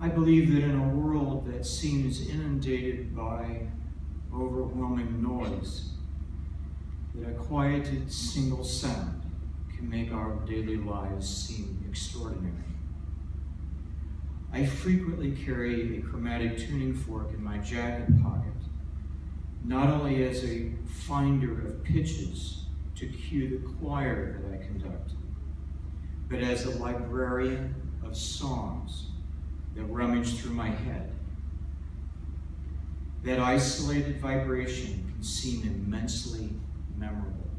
I believe that in a world that seems inundated by overwhelming noise, that a quieted single sound can make our daily lives seem extraordinary. I frequently carry a chromatic tuning fork in my jacket pocket, not only as a finder of pitches to cue the choir that I conduct, but as a librarian of songs that rummage through my head. That isolated vibration can seem immensely memorable.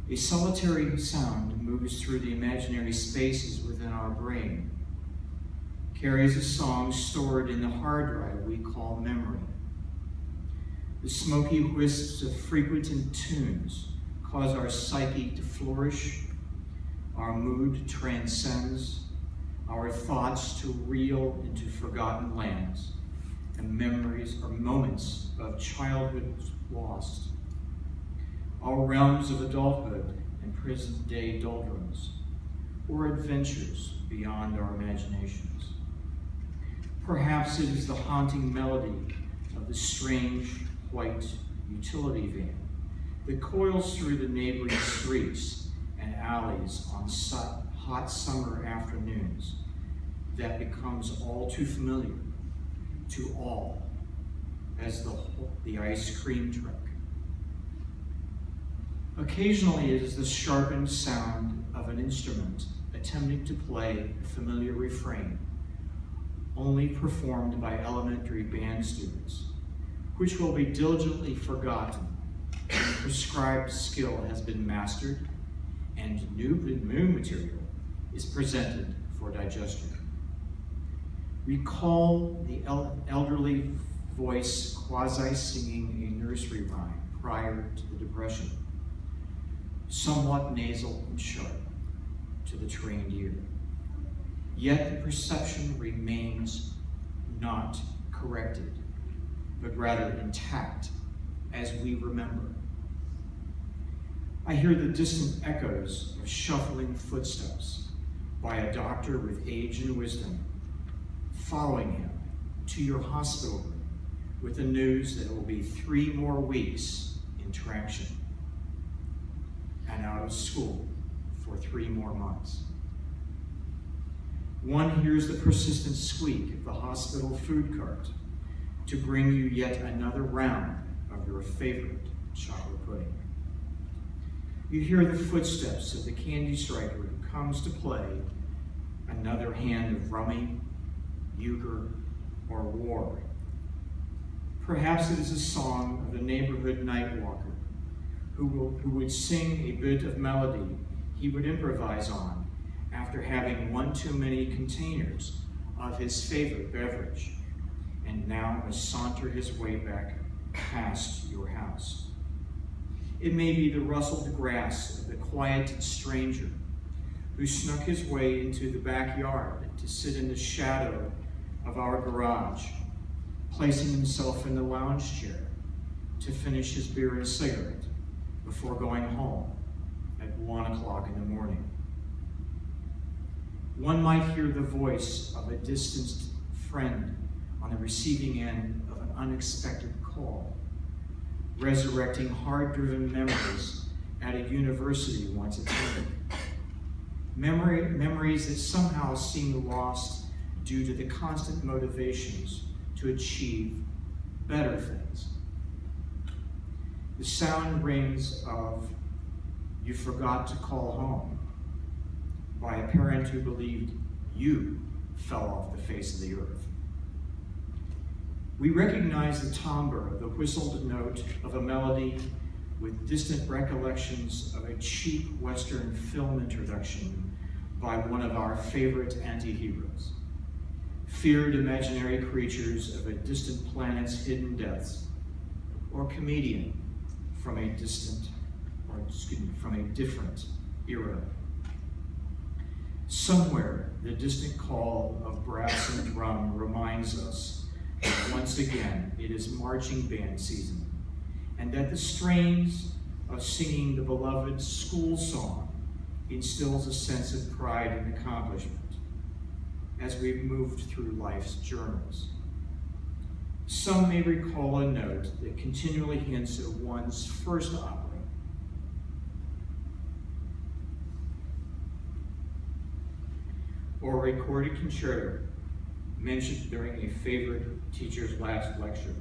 A solitary sound moves through the imaginary spaces within our brain, carries a song stored in the hard drive we call memory. The smoky wisps of frequented tunes cause our psyche to flourish, our mood transcends, our thoughts to reel into forgotten lands, and memories or moments of childhood lost. Our realms of adulthood and present-day doldrums, or adventures beyond our imaginations. Perhaps it is the haunting melody of the strange white utility van that coils through the neighboring streets and alleys on hot summer afternoons that becomes all too familiar to all as the ice cream truck. Occasionally it is the sharpened sound of an instrument attempting to play a familiar refrain, only performed by elementary band students, which will be diligently forgotten when prescribed skill has been mastered and new material is presented for digestion. Recall the elderly voice quasi-singing a nursery rhyme prior to the Depression, somewhat nasal and sharp to the trained ear. Yet the perception remains not corrected, but rather intact as we remember. I hear the distant echoes of shuffling footsteps by a doctor with age and wisdom, following him to your hospital room with the news that it will be 3 more weeks in traction and out of school for 3 more months. One hears the persistent squeak of the hospital food cart to bring you yet another round of your favorite chocolate pudding. You hear the footsteps of the candy striker who comes to play another hand of rummy, euchre, or war. Perhaps it is a song of the neighborhood night walker who would sing a bit of melody he would improvise on after having one too many containers of his favorite beverage, and now must saunter his way back past your house. It may be the rustled grass of the quieted stranger who snuck his way into the backyard to sit in the shadow of our garage, placing himself in the lounge chair to finish his beer and cigarette before going home at 1 o'clock in the morning. One might hear the voice of a distant friend on the receiving end of an unexpected call, resurrecting hard-driven memories at a university once attended. Memories that somehow seem lost due to the constant motivations to achieve better things. The sound rings of "You forgot to call home" by a parent who believed you fell off the face of the earth. We recognize the timbre of the whistled note of a melody with distant recollections of a cheap Western film introduction by one of our favorite anti-heroes, feared imaginary creatures of a distant planet's hidden depths, or comedian from a different era. Somewhere, the distant call of brass and drum reminds us that once again it is marching band season, and that the strains of singing the beloved school song instills a sense of pride and accomplishment, as we've moved through life's journals. Some may recall a note that continually hints at one's first opera, or a recorded concerto mentioned during a favorite teacher's last lecture.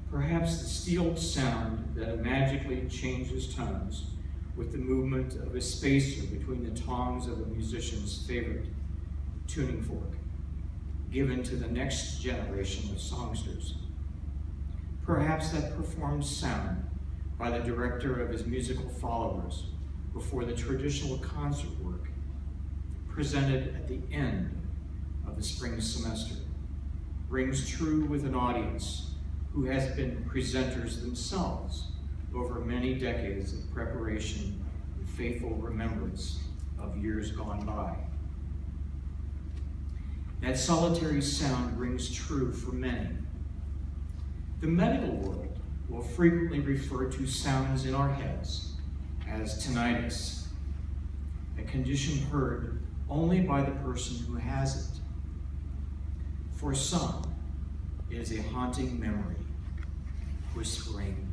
Perhaps the steel sound that magically changes tones with the movement of a spacer between the tongs of a musician's favorite tuning fork, given to the next generation of songsters. Perhaps that performed sound by the director of his musical followers before the traditional concert work presented at the end of the spring semester rings true with an audience who has been presenters themselves over many decades of preparation and faithful remembrance of years gone by. That solitary sound rings true for many. The medical world will frequently refer to sounds in our heads as tinnitus, a condition heard only by the person who has it. For some, it is a haunting memory, whispering